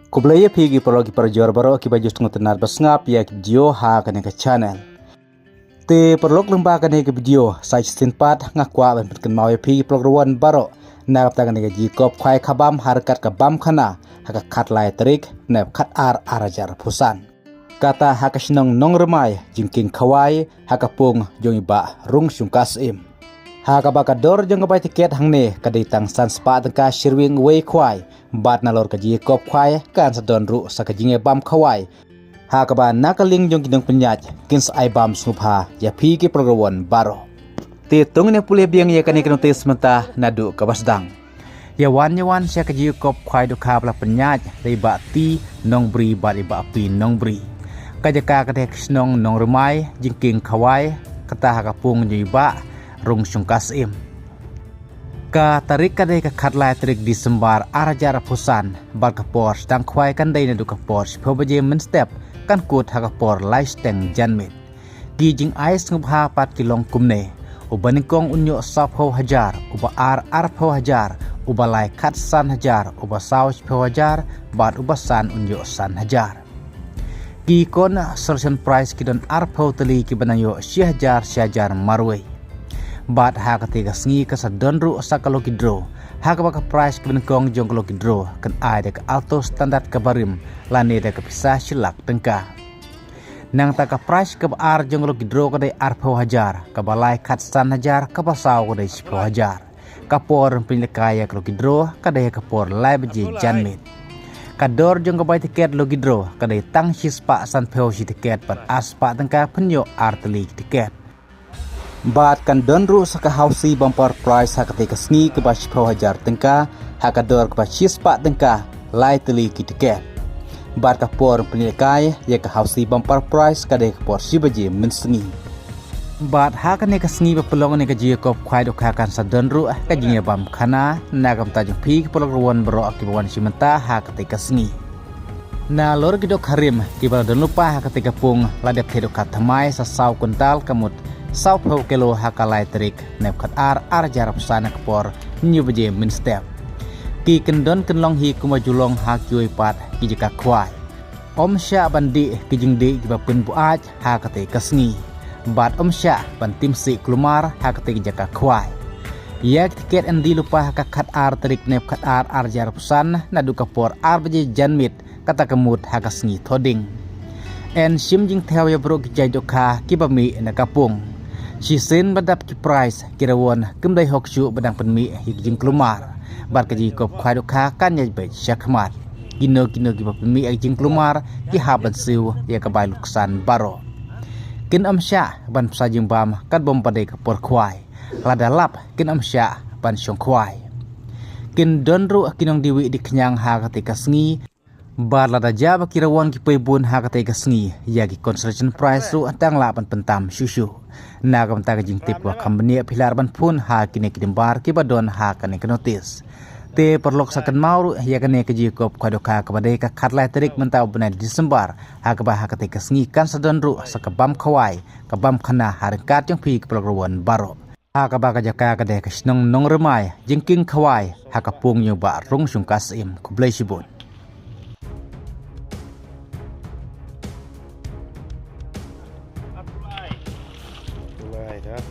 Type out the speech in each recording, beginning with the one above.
Kublaya pigi porogi parjor baro ki baju tengah tenar basngap ya ki video ha kane ka channel. Te perlok lemba kane ke video sai sinpat ngakwa ban petken mau pigi program baro na kapta kane ka jikop khwai khabam harkat ka bam khana haka khat lai trik na khat arajar pusan. Kata haka shnong nong remai jingking khawai haka pung jong iba rung sungkas im. Haka bakador jong bai tiket hangne kadai tang san spa tangka shirwing wei khwai bat nalor ka jikop khwai kan sadon ru sakajinge bam khawai. Haka ba nakaling jong kidong penyaj kins ai bam snupha ya pi ki program baro. Te tung ne pule biang ya kani kanote sementa nadu ka basdang. Yawan sia ka jikop khwai do ka bla penyaj dei ba ti nong bri ba iba pi nong bri. Kajaka kadek snong nong remai jingking khawai kata haka pung jiba rung sungkas im. Ka tarik kadai ka khatlai trik di sembar arajar pusan bar kapor stang khwai kan dai na du kapor phobaje men step kan kut haka por lai steng janmit. Gi jing ais ngubha pat kilong kumne ubanikong unyo sap ho hajar uba ar pho hajar uba lai khat san hajar uba saus pho hajar bat uba san unyo san hajar. Ki kon solution price kidon arpau teli ki banayo syajar marway. Bat ha ketiga sngi ka sadonru sakalo kidro. Ha ka baka price ki benengkong jongkolo kidro kan ai de ka alto standard kabarim lane de ka pisah silak tengka. Nang ta ka price ka ar jongkolo kidro ka de arpau hajar ka balai khat san hajar ka pasau ka de 10 hajar. Kapor pinlekaya ka kidro ka de ka por lai beji janmit. Kador jong kabai tiket logidro kadai tang sispa san pheo si tiket pat aspa tangka penyo arteli tiket. Bat kan donru saka hausi bumper price hakate kasngi ke bas 10 hajar tangka hakador ke bas sispa tangka lai teli ki tiket. Bat kapor penilkai ya ke hausi bumper price kadai kapor si baje mensengi. Bat hakane kasngi bapelong ne ka jikop khwai do kan sadonru ka jinge bam khana na kam tajung phi polok ruan bro akibawan simenta hakate kasngi na lor gidok harim kibal don lupa hakate kapung ladep hedok kathamai sa saw kuntal kamut saw phau kilo hakalai trik nep khat ar jarap sana kapor nyu baje min step ki kendon kenlong hi kumajulong hak jui pat ki jika khwai om sya bandi ki jingdi kibapun buaj hakate kasngi. Bat omsya ban tim si klumar hakate jaka khwai. Yak tiket endi lupa haka khat ar trik nep khat ar jar pusan nadu kapor ar baje janmit kata kemut haka sngi thoding. En sim jing theo ya bro ki jai dokha ki bami na kapung. Si sen badap ki price kirawon kemdai hokshu badang penmi hik jing klumar. Bat kaji kop khwai dokha kan yai bai syakmat. Kino ki bami ak jing klumar ki haban siu ya ka bai luksan baro. Kin amsya ban sajing bam kat bom padai kapor khwai lada lap kin amsya ban syong khwai kin donru kinong diwi di kenyang ha ketika sngi bar lada jaba kirawan ki pebun ha ketika sngi ya ki construction price ru tang la ban pentam susu na kam ta jing tip wa company pilar ban pun ha kini kidimbar ki badon ha kane notice te perlok sakan mauru ya kane ke jikop kadoka kabadai ka khatlai trik mentau benai Desember ha ka bah ketika sngi kan sadonru sakabam khawai kabam khana harkat yang phi program baro ha ka ba ka jaka ka de ka snong nong remai jingking khawai ha ka pung yu ba rung sungkas im kublai sibun mulai dah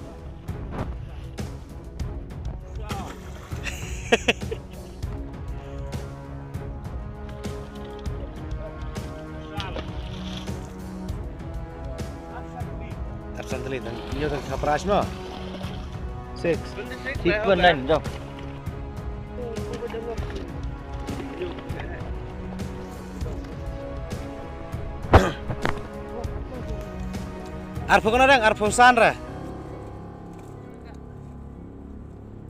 Santali dan dia tak kapras mo 6 6.9 jom. Arpo kana dang arpo sanra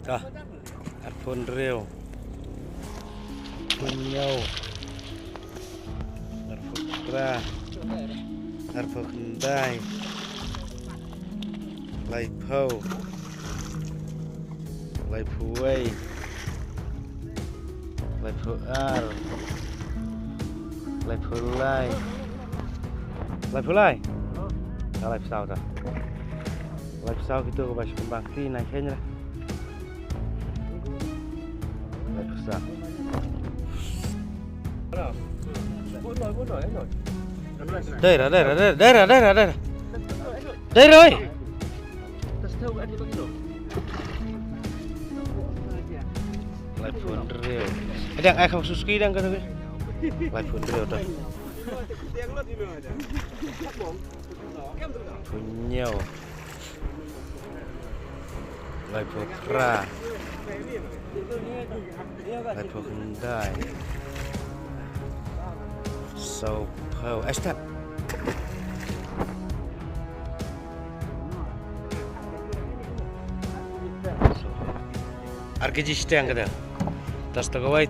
ah arpo reo punyau arpo kra arpo kendai lai phâu lai phuai lai phu ar lai phulai lai sao ta lai sao kita ke bas kembang ki naik kenya lai sao Đây rồi, đây rồi, đây rồi, đây rồi, đây rồi. Đây rồi. Lại phun rêu. Đang ai không Suzuki đang cái thôi. Lại phun rêu rồi. Phun nhiều. Lại phun ra. Lại phun Hyundai. So, Estat. RKG stang kada. Tas tagay.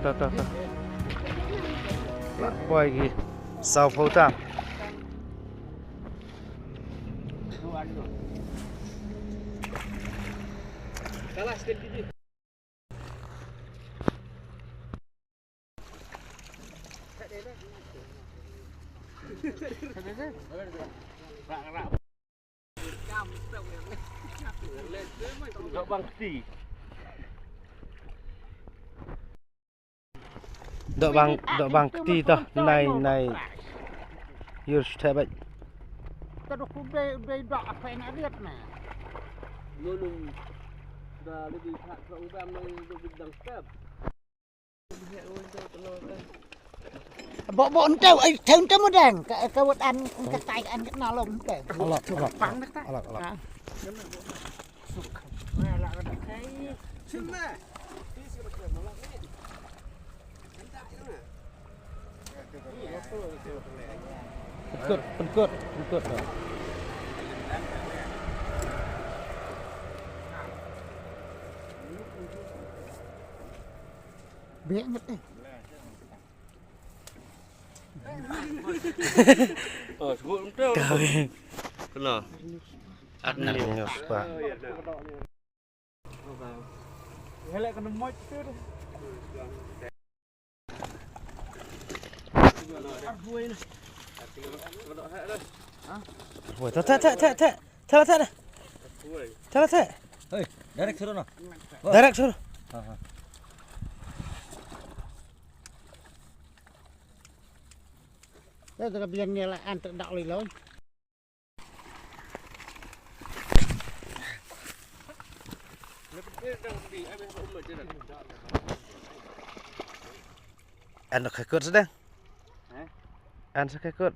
Ta. Boy gi. Sao phô ta. Dok bang ti. Dok bang ti toh. Nai. Yur step baik. Kalau kuda dok apa yang ada na? Lulung dah lebih hak program yang bidang step. Bộ trâu ấy thêm trâu một đèn cái một ăn cái tay ăn cái nào lồng cái Alak. phẳng đấy ta Alak. Penkut. Biếng hết đấy. Sebut betul. Kena. Adnan nyos, Pak. Helak kena moc tu. Woi, tak. Hei, direct suruh no. Direct suruh. Thế thì biên này lại ăn tự đạo lì lớn. Ăn được khai cốt sedang. Ăn sẽ khai cốt.